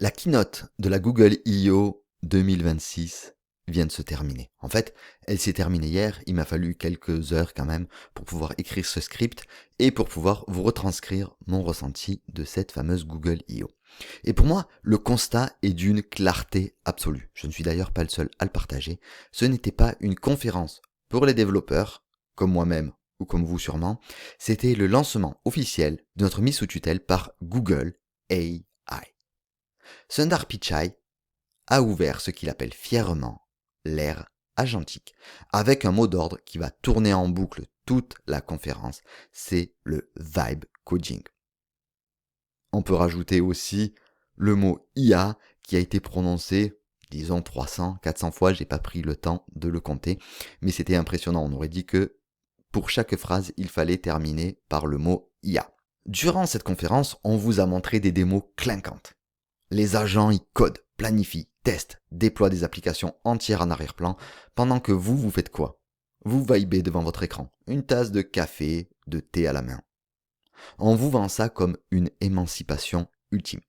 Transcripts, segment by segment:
La keynote de la Google I.O. 2026 vient de se terminer. En fait, elle s'est terminée hier, il m'a fallu quelques heures quand même pour pouvoir écrire ce script et pour pouvoir vous retranscrire mon ressenti de cette fameuse Google I.O. Et pour moi, le constat est d'une clarté absolue. Je ne suis d'ailleurs pas le seul à le partager. Ce n'était pas une conférence pour les développeurs, comme moi-même ou comme vous sûrement, c'était le lancement officiel de notre mise sous tutelle par Google AI. Sundar Pichai a ouvert ce qu'il appelle fièrement l'ère agentique, avec un mot d'ordre qui va tourner en boucle toute la conférence, c'est le vibe coding. On peut rajouter aussi le mot IA qui a été prononcé, disons 300, 400 fois, j'ai pas pris le temps de le compter, mais c'était impressionnant, on aurait dit que pour chaque phrase, il fallait terminer par le mot IA. Durant cette conférence, on vous a montré des démos clinquantes. Les agents y codent, planifient, testent, déploient des applications entières en arrière-plan, pendant que vous faites quoi? Vous vibez devant votre écran, une tasse de café, de thé à la main. On vous vend ça comme une émancipation ultime,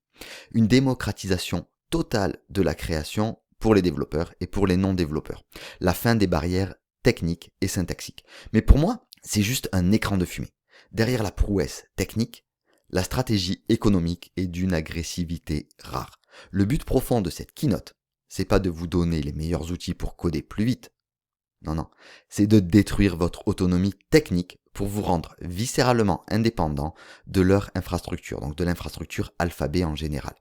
une démocratisation totale de la création pour les développeurs et pour les non-développeurs, la fin des barrières techniques et syntaxiques. Mais pour moi, c'est juste un écran de fumée. Derrière la prouesse technique, la stratégie économique est d'une agressivité rare. Le but profond de cette keynote, c'est pas de vous donner les meilleurs outils pour coder plus vite. Non, c'est de détruire votre autonomie technique pour vous rendre viscéralement indépendant de leur infrastructure, donc de l'infrastructure alphabet en général.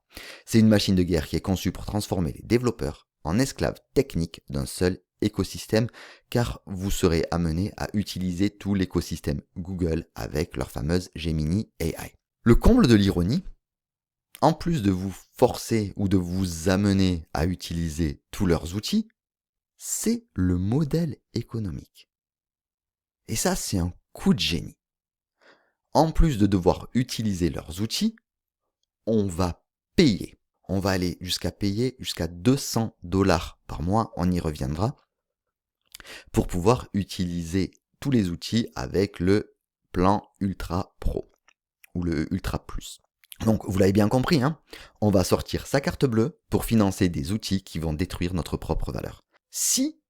C'est une machine de guerre qui est conçue pour transformer les développeurs en esclaves techniques d'un seul écosystème, car vous serez amené à utiliser tout l'écosystème Google avec leur fameuse Gemini AI. Le comble de l'ironie, en plus de vous forcer ou de vous amener à utiliser tous leurs outils, c'est le modèle économique. Et ça, c'est un coup de génie. En plus de devoir utiliser leurs outils, on va payer. On va aller jusqu'à payer jusqu'à 200$ par mois, on y reviendra, pour pouvoir utiliser tous les outils avec le plan Ultra Pro ou le Ultra Plus. Donc, vous l'avez bien compris, hein, on va sortir sa carte bleue pour financer des outils qui vont détruire notre propre valeur. Si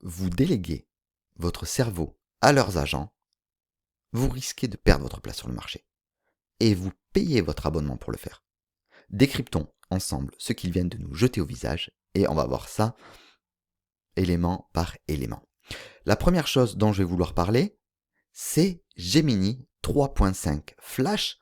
vous déléguez votre cerveau à leurs agents, vous risquez de perdre votre place sur le marché. Et vous payez votre abonnement pour le faire. Décryptons ensemble ce qu'ils viennent de nous jeter au visage et on va voir ça élément par élément. La première chose dont je vais vouloir parler, c'est Gemini 3.5 Flash,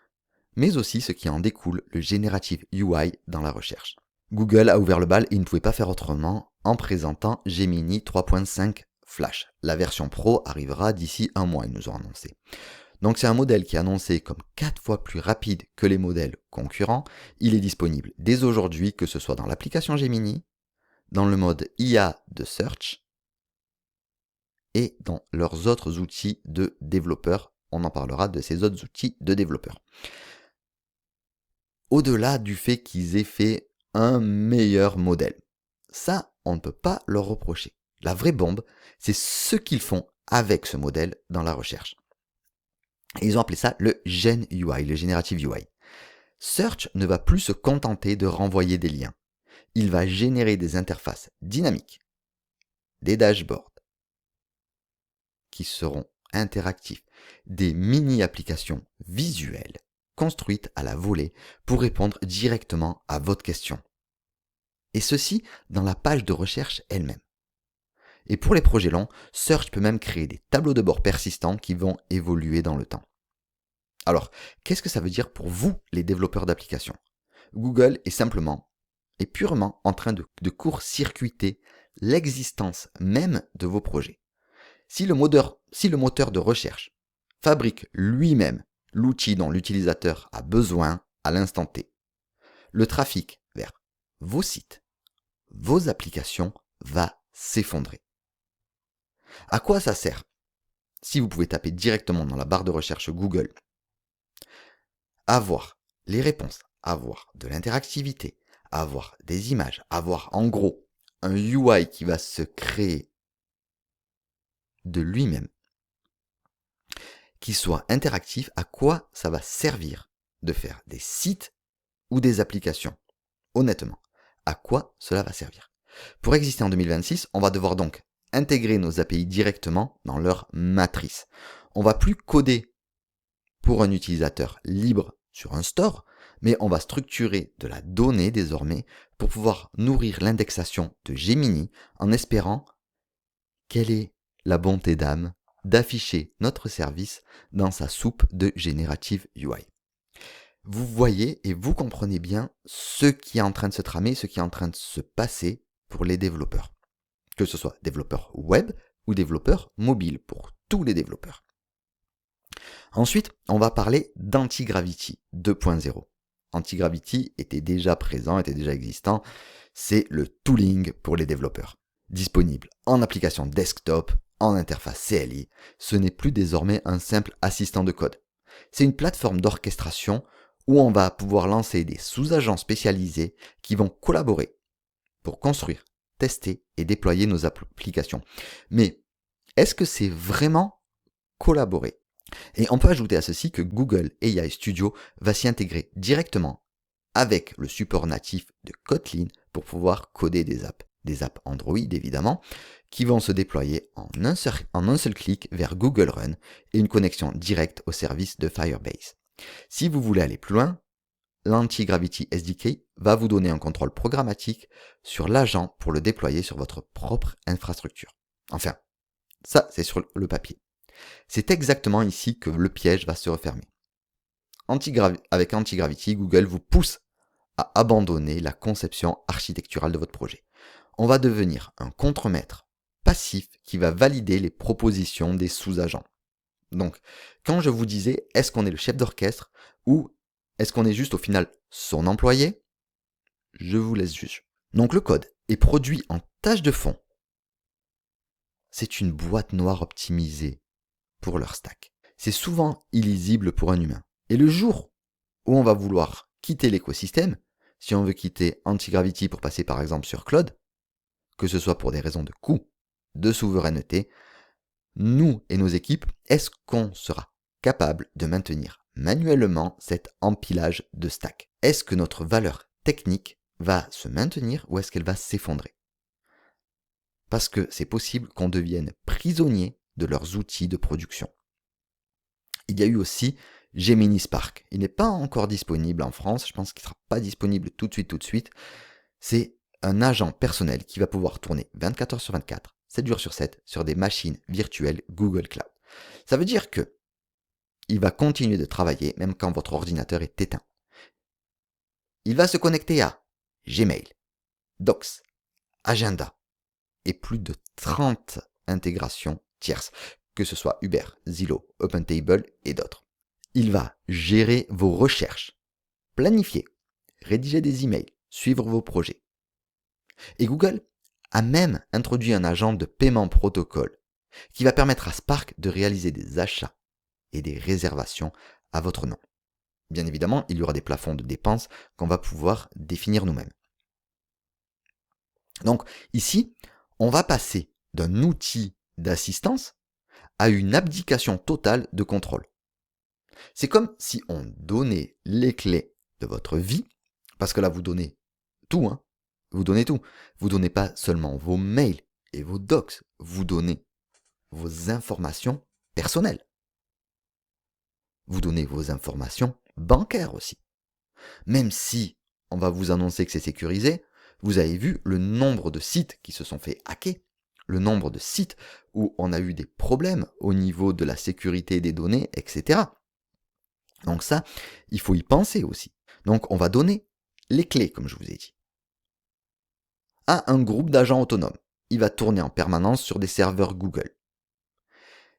mais aussi ce qui en découle, le Generative UI dans la recherche. Google a ouvert le bal et il ne pouvait pas faire autrement en présentant Gemini 3.5 Flash. La version Pro arrivera d'ici un mois, ils nous ont annoncé. Donc c'est un modèle qui est annoncé comme 4 fois plus rapide que les modèles concurrents. Il est disponible dès aujourd'hui, que ce soit dans l'application Gemini, dans le mode IA de Search et dans leurs autres outils de développeurs. On en parlera de ces autres outils de développeurs. Au-delà du fait qu'ils aient fait un meilleur modèle, ça, on ne peut pas leur reprocher. La vraie bombe, c'est ce qu'ils font avec ce modèle dans la recherche. Et ils ont appelé ça le Gen UI, le Generative UI. Search ne va plus se contenter de renvoyer des liens. Il va générer des interfaces dynamiques, des dashboards qui seront interactifs, des mini-applications visuelles construites à la volée pour répondre directement à votre question. Et ceci dans la page de recherche elle-même. Et pour les projets longs, Search peut même créer des tableaux de bord persistants qui vont évoluer dans le temps. Alors, qu'est-ce que ça veut dire pour vous, les développeurs d'applications? Google est simplement et purement en train de court-circuiter l'existence même de vos projets. Si le moteur de recherche fabrique lui-même l'outil dont l'utilisateur a besoin à l'instant T, le trafic vers vos sites, vos applications va s'effondrer. À quoi ça sert? Si vous pouvez taper directement dans la barre de recherche Google, avoir les réponses, avoir de l'interactivité, avoir des images, avoir en gros un UI qui va se créer de lui-même, qui soit interactif, à quoi ça va servir de faire des sites ou des applications? honnêtement, à quoi cela va servir? Pour exister en 2026, on va devoir donc intégrer nos API directement dans leur matrice. On va plus coder pour un utilisateur libre sur un store, mais on va structurer de la donnée désormais pour pouvoir nourrir l'indexation de Gemini en espérant quelle est la bonté d'âme d'afficher notre service dans sa soupe de Generative UI. Vous voyez et vous comprenez bien ce qui est en train de se tramer, ce qui est en train de se passer pour les développeurs. Que ce soit développeurs web ou développeurs mobiles, pour tous les développeurs. Ensuite, on va parler d'Antigravity 2.0. Antigravity était déjà présent, était déjà existant. C'est le tooling pour les développeurs. Disponible en application desktop, en interface CLI, ce n'est plus désormais un simple assistant de code. C'est une plateforme d'orchestration où on va pouvoir lancer des sous-agents spécialisés qui vont collaborer pour construire, tester et déployer nos applications. Mais est-ce que c'est vraiment collaborer? Et on peut ajouter à ceci que Google AI Studio va s'y intégrer directement avec le support natif de Kotlin pour pouvoir coder des apps Android évidemment, qui vont se déployer en un seul clic vers Google Run et une connexion directe au service de Firebase. Si vous voulez aller plus loin, l'Antigravity SDK va vous donner un contrôle programmatique sur l'agent pour le déployer sur votre propre infrastructure. Enfin, ça c'est sur le papier. C'est exactement ici que le piège va se refermer. Avec Antigravity, Google vous pousse à abandonner la conception architecturale de votre projet. On va devenir un contremaître passif qui va valider les propositions des sous-agents. Donc, quand je vous disais, est-ce qu'on est le chef d'orchestre ou est-ce qu'on est juste au final son employé? Je vous laisse juger. Donc le code est produit en tâche de fond. C'est une boîte noire optimisée pour leur stack. C'est souvent illisible pour un humain. Et le jour où on va vouloir quitter l'écosystème, si on veut quitter Antigravity pour passer par exemple sur Claude, que ce soit pour des raisons de coût, de souveraineté, nous et nos équipes, est-ce qu'on sera capable de maintenir manuellement cet empilage de stack? Est-ce que notre valeur technique va se maintenir ou est-ce qu'elle va s'effondrer? Parce que c'est possible qu'on devienne prisonnier de leurs outils de production. Il y a eu aussi Gemini Spark. Il n'est pas encore disponible en France, je pense qu'il ne sera pas disponible tout de suite. C'est un agent personnel qui va pouvoir tourner 24 heures sur 24, 7 jours sur 7, sur des machines virtuelles Google Cloud. Ça veut dire que il va continuer de travailler même quand votre ordinateur est éteint. Il va se connecter à Gmail, Docs, Agenda et plus de 30 intégrations tierces, que ce soit Uber, Zillow, OpenTable et d'autres. Il va gérer vos recherches, planifier, rédiger des emails, suivre vos projets. Et Google a même introduit un agent de paiement protocole qui va permettre à Spark de réaliser des achats et des réservations à votre nom. Bien évidemment, il y aura des plafonds de dépenses qu'on va pouvoir définir nous-mêmes. Donc ici, on va passer d'un outil d'assistance à une abdication totale de contrôle. C'est comme si on donnait les clés de votre vie, parce que là vous donnez tout, hein. Vous donnez tout. Vous donnez pas seulement vos mails et vos docs, vous donnez vos informations personnelles. Vous donnez vos informations bancaires aussi. Même si on va vous annoncer que c'est sécurisé, vous avez vu le nombre de sites qui se sont fait hacker, le nombre de sites où on a eu des problèmes au niveau de la sécurité des données, etc. Donc ça, il faut y penser aussi. Donc on va donner les clés, comme je vous ai dit, à un groupe d'agents autonomes. Il va tourner en permanence sur des serveurs Google.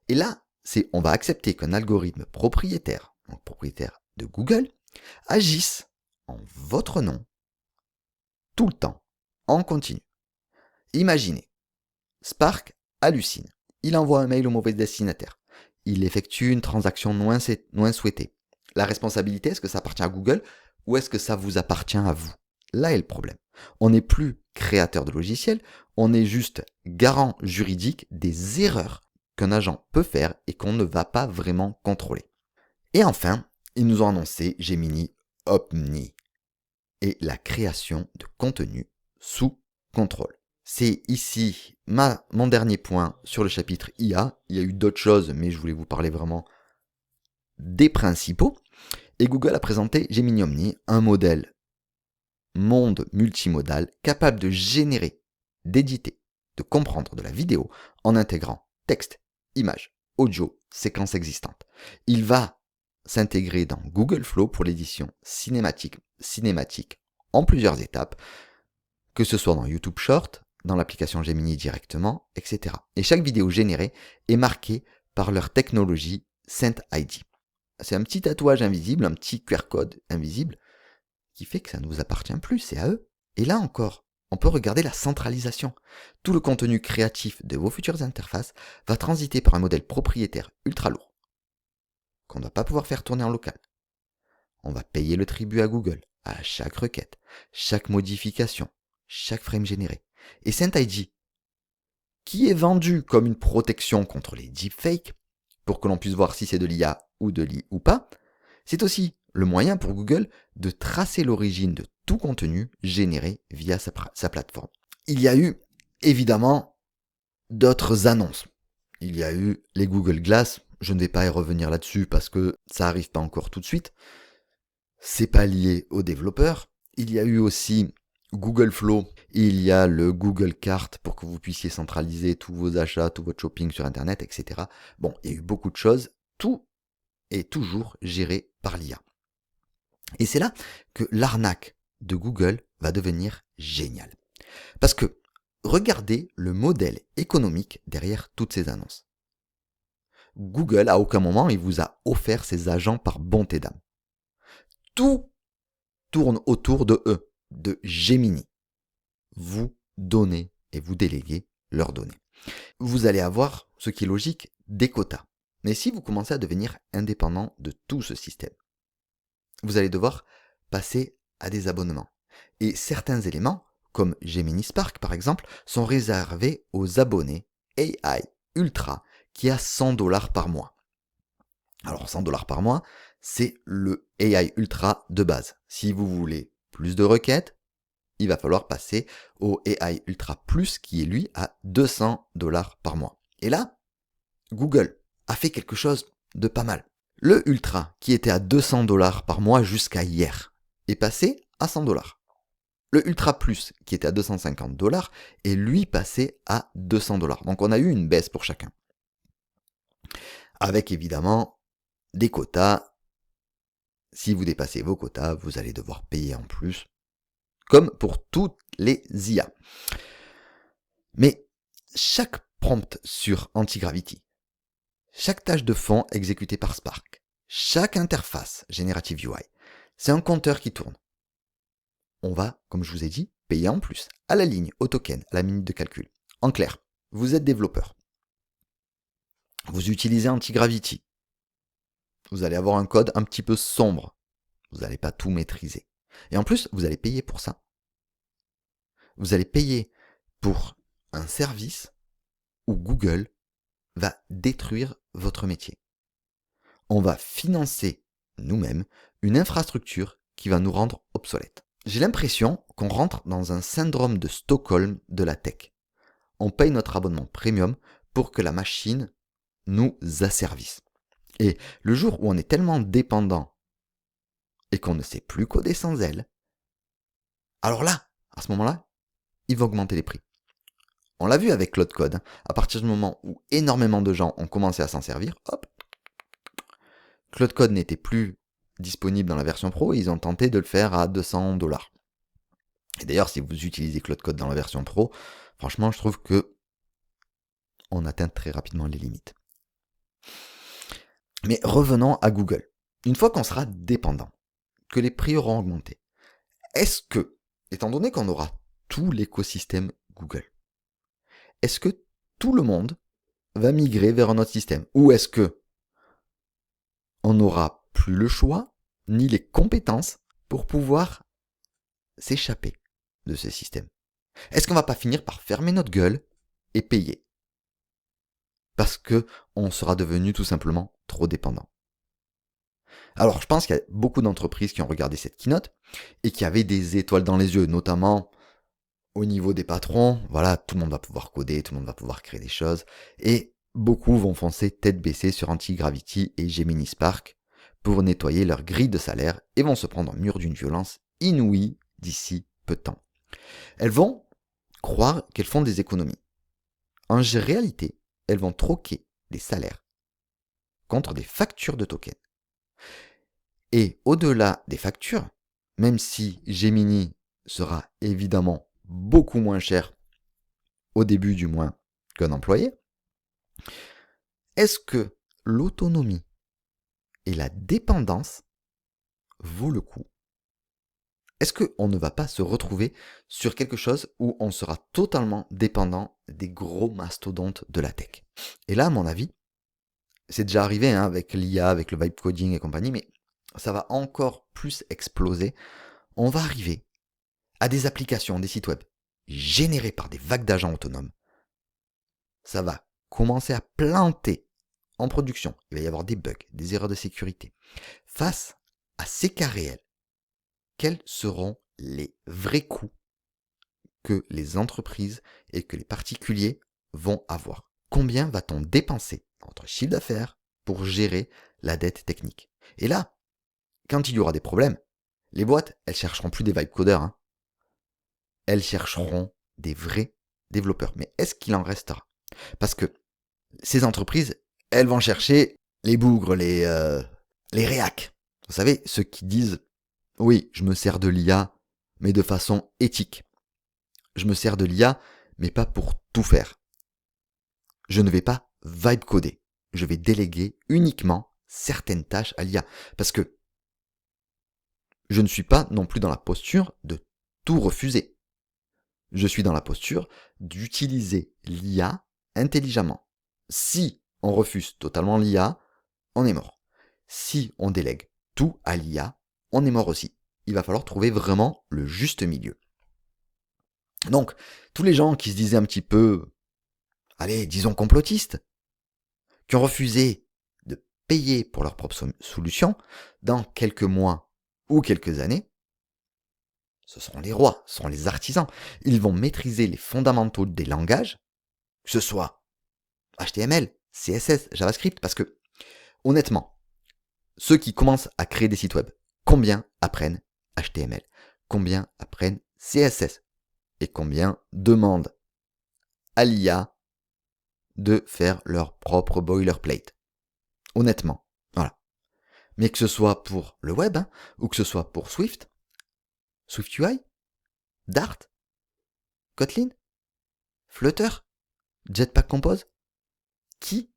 Et là, on va accepter qu'un algorithme propriétaire, donc propriétaire de Google, agisse en votre nom, tout le temps, en continu. Imaginez, Spark hallucine. Il envoie un mail au mauvais destinataire. Il effectue une transaction non souhaitée. La responsabilité, est-ce que ça appartient à Google ou est-ce que ça vous appartient à vous? Là est le problème. On n'est plus créateur de logiciels, on est juste garant juridique des erreurs qu'un agent peut faire et qu'on ne va pas vraiment contrôler. Et enfin, ils nous ont annoncé Gemini Omni. et la création de contenu sous contrôle. C'est ici mon dernier point sur le chapitre IA. Il y a eu d'autres choses, mais je voulais vous parler vraiment des principaux. Et Google a présenté Gemini Omni, un modèle monde multimodal capable de générer, d'éditer, de comprendre de la vidéo en intégrant texte, images, audio, séquences existantes. Il va s'intégrer dans Google Flow pour l'édition cinématique en plusieurs étapes, que ce soit dans YouTube Short, dans l'application Gemini directement, etc. Et chaque vidéo générée est marquée par leur technologie SentID. C'est un petit tatouage invisible, un petit QR code invisible, qui fait que ça ne vous appartient plus, c'est à eux. Et là encore, on peut regarder la centralisation. Tout le contenu créatif de vos futures interfaces va transiter par un modèle propriétaire ultra lourd, qu'on ne va pas pouvoir faire tourner en local. On va payer le tribut à Google, à chaque requête, chaque modification, chaque frame généré. Et SentID, qui est vendu comme une protection contre les deepfakes, pour que l'on puisse voir si c'est de l'IA ou pas, c'est aussi le moyen pour Google de tracer l'origine de tout contenu généré via sa plateforme. Il y a eu évidemment d'autres annonces. Il y a eu les Google Glass, je ne vais pas y revenir là-dessus parce que ça n'arrive pas encore tout de suite. C'est pas lié aux développeurs. Il y a eu aussi Google Flow, il y a le Google Cart pour que vous puissiez centraliser tous vos achats, tout votre shopping sur Internet, etc. Bon, il y a eu beaucoup de choses. Tout est toujours géré par l'IA. Et c'est là que l'arnaque de Google va devenir géniale. Parce que regardez le modèle économique derrière toutes ces annonces. Google, à aucun moment, il vous a offert ses agents par bonté d'âme. Tout tourne autour de eux, de Gemini. Vous donnez et vous déléguez leurs données. Vous allez avoir, ce qui est logique, des quotas. Mais si vous commencez à devenir indépendant de tout ce système, vous allez devoir passer à des abonnements. Et certains éléments, comme Gemini Spark par exemple, sont réservés aux abonnés AI Ultra qui a $100 par mois. Alors $100 par mois, c'est le AI Ultra de base. Si vous voulez plus de requêtes, il va falloir passer au AI Ultra Plus qui est lui à $200 par mois. Et là, Google a fait quelque chose de pas mal. Le Ultra, qui était à $200 par mois jusqu'à hier, est passé à $100. Le Ultra Plus, qui était à $250, est lui passé à $200. Donc on a eu une baisse pour chacun. Avec évidemment des quotas. Si vous dépassez vos quotas, vous allez devoir payer en plus, comme pour toutes les IA. Mais chaque prompt sur Antigravity, chaque tâche de fond exécutée par Spark, chaque interface Generative UI, c'est un compteur qui tourne. On va, comme je vous ai dit, payer en plus, à la ligne, au token, à la minute de calcul. En clair, vous êtes développeur. Vous utilisez Antigravity. Vous allez avoir un code un petit peu sombre. Vous n'allez pas tout maîtriser. Et en plus, vous allez payer pour ça. Vous allez payer pour un service où Google va détruire votre métier. On va financer nous-mêmes une infrastructure qui va nous rendre obsolètes. J'ai l'impression qu'on rentre dans un syndrome de Stockholm de la tech. On paye notre abonnement premium pour que la machine nous asservisse. Et le jour où on est tellement dépendant et qu'on ne sait plus coder sans elle, alors là, à ce moment-là, il va augmenter les prix. On l'a vu avec Claude Code, à partir du moment où énormément de gens ont commencé à s'en servir, hop, Claude Code n'était plus disponible dans la version pro et ils ont tenté de le faire à $200. Et d'ailleurs, si vous utilisez Claude Code dans la version pro, franchement, je trouve que on atteint très rapidement les limites. Mais revenons à Google. Une fois qu'on sera dépendant, que les prix auront augmenté, est-ce que, étant donné qu'on aura tout l'écosystème Google, est-ce que tout le monde va migrer vers un autre système? Ou est-ce que on n'aura plus le choix, ni les compétences pour pouvoir s'échapper de ce système? Est-ce qu'on va pas finir par fermer notre gueule et payer? Parce que on sera devenu tout simplement trop dépendant. Alors, je pense qu'il y a beaucoup d'entreprises qui ont regardé cette keynote et qui avaient des étoiles dans les yeux, notamment au niveau des patrons. Voilà, tout le monde va pouvoir coder, tout le monde va pouvoir créer des choses. Et beaucoup vont foncer tête baissée sur Antigravity et Gemini Spark pour nettoyer leur grille de salaire et vont se prendre un mur d'une violence inouïe d'ici peu de temps. Elles vont croire qu'elles font des économies. En réalité, elles vont troquer des salaires contre des factures de tokens. Et au-delà des factures, même si Gemini sera évidemment beaucoup moins cher, au début du moins, qu'un employé, est-ce que l'autonomie et la dépendance vaut le coup? Est-ce qu'on ne va pas se retrouver sur quelque chose où on sera totalement dépendant des gros mastodontes de la tech? Et là, à mon avis, c'est déjà arrivé avec l'IA, avec le vibe coding et compagnie, mais ça va encore plus exploser. On va arriver à des applications, des sites web générés par des vagues d'agents autonomes. Ça va commencer à planter en production. Il va y avoir des bugs, des erreurs de sécurité. Face à ces cas réels, quels seront les vrais coûts que les entreprises et que les particuliers vont avoir? Combien va-t-on dépenser dans notre chiffre d'affaires pour gérer la dette technique? Et là, quand il y aura des problèmes, les boîtes, elles chercheront plus des vibe codeurs, hein. Elles chercheront des vrais développeurs. Mais est-ce qu'il en restera? Parce que ces entreprises, elles vont chercher les bougres, les réacs. Vous savez, ceux qui disent « Oui, je me sers de l'IA, mais de façon éthique. Je me sers de l'IA, mais pas pour tout faire. Je ne vais pas vibe coder. Je vais déléguer uniquement certaines tâches à l'IA. Parce que je ne suis pas non plus dans la posture de tout refuser. Je suis dans la posture d'utiliser l'IA intelligemment. Si on refuse totalement l'IA, on est mort. Si on délègue tout à l'IA, on est mort aussi. Il va falloir trouver vraiment le juste milieu. Donc, tous les gens qui se disaient un petit peu, allez, disons complotistes, qui ont refusé de payer pour leur propre solution, dans quelques mois ou quelques années, ce seront les rois, ce seront les artisans. Ils vont maîtriser les fondamentaux des langages, que ce soit HTML, CSS, JavaScript, parce que, honnêtement, ceux qui commencent à créer des sites web, combien apprennent HTML? Combien apprennent CSS? Et combien demandent à l'IA de faire leur propre boilerplate? Honnêtement, voilà. Mais que ce soit pour le web, hein, ou que ce soit pour Swift, SwiftUI, Dart, Kotlin, Flutter, Jetpack Compose, qui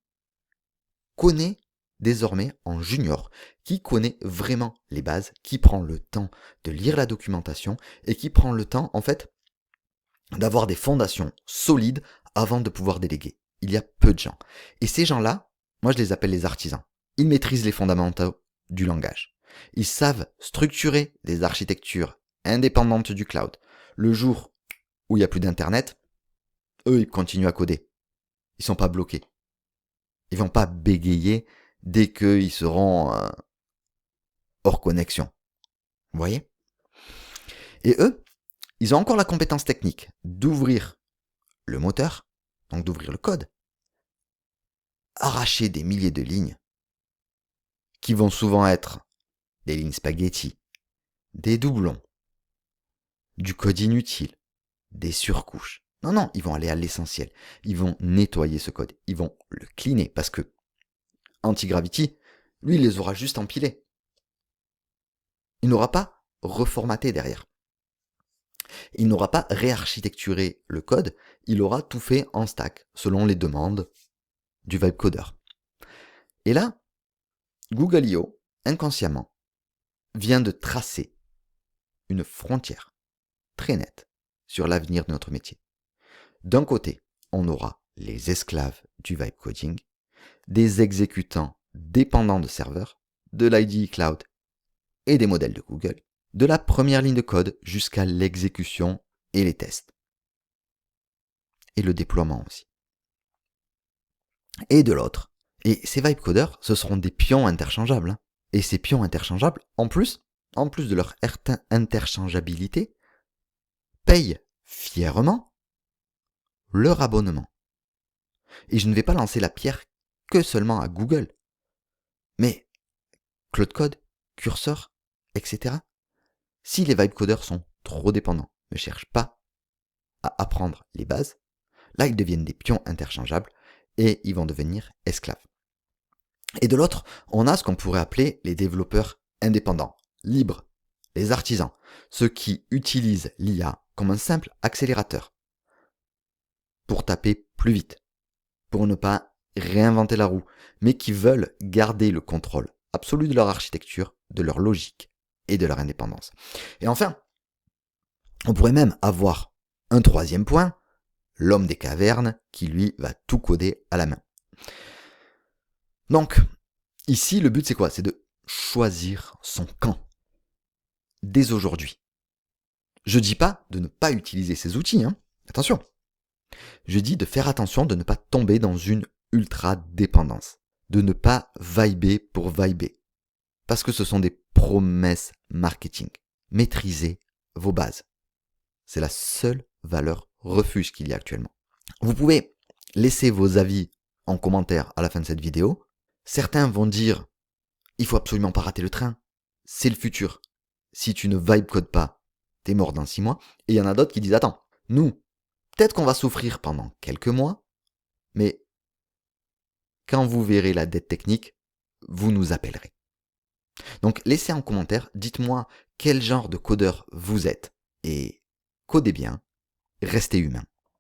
connaît désormais en junior, qui connaît vraiment les bases, qui prend le temps de lire la documentation et qui prend le temps, en fait, d'avoir des fondations solides avant de pouvoir déléguer. Il y a peu de gens. Et ces gens-là, moi je les appelle les artisans. Ils maîtrisent les fondamentaux du langage. Ils savent structurer des architectures indépendantes du cloud. Le jour où il n'y a plus d'internet, eux ils continuent à coder. Ils sont pas bloqués. Ils vont pas bégayer dès qu'ils seront hors connexion. Vous voyez? Et eux, ils ont encore la compétence technique d'ouvrir le moteur, donc d'ouvrir le code, arracher des milliers de lignes, qui vont souvent être des lignes spaghetti, des doublons, du code inutile, des surcouches. Non, non, ils vont aller à l'essentiel. Ils vont nettoyer ce code. Ils vont le cleaner parce que Antigravity, lui, il les aura juste empilés. Il n'aura pas reformaté derrière. Il n'aura pas réarchitecturé le code, il aura tout fait en stack, selon les demandes du vibe codeur. Et là, Google.io, inconsciemment, vient de tracer une frontière très nette sur l'avenir de notre métier. D'un côté, on aura les esclaves du vibe coding, des exécutants dépendants de serveurs, de l'IDE Cloud et des modèles de Google, de la première ligne de code jusqu'à l'exécution et les tests. Et le déploiement aussi. Et de l'autre, et ces vibe codeurs, ce seront des pions interchangeables. Et ces pions interchangeables, en plus de leur interchangeabilité, payent fièrement leur abonnement. Et je ne vais pas lancer la pierre que seulement à Google, mais Claude Code, Cursor, etc. Si les vibe codeurs sont trop dépendants, ne cherchent pas à apprendre les bases, là ils deviennent des pions interchangeables et ils vont devenir esclaves. Et de l'autre, on a ce qu'on pourrait appeler les développeurs indépendants, libres, les artisans, ceux qui utilisent l'IA comme un simple accélérateur pour taper plus vite, pour ne pas réinventer la roue, mais qui veulent garder le contrôle absolu de leur architecture, de leur logique et de leur indépendance. Et enfin, on pourrait même avoir un troisième point, l'homme des cavernes qui lui va tout coder à la main. Donc, ici, le but c'est quoi? C'est de choisir son camp. Dès aujourd'hui. Je dis pas de ne pas utiliser ces outils, hein. Attention. Je dis de faire attention de ne pas tomber dans une ultra-dépendance. De ne pas vibrer pour vibrer. Parce que ce sont des promesses marketing. Maîtrisez vos bases. C'est la seule valeur refuge qu'il y a actuellement. Vous pouvez laisser vos avis en commentaire à la fin de cette vidéo. Certains vont dire il faut absolument pas rater le train. C'est le futur. Si tu ne vibe code pas, t'es mort dans 6 mois. Et il y en a d'autres qui disent attends, nous, peut-être qu'on va souffrir pendant quelques mois, mais quand vous verrez la dette technique, vous nous appellerez. Donc laissez en commentaire, dites-moi quel genre de codeur vous êtes et codez bien, restez humain.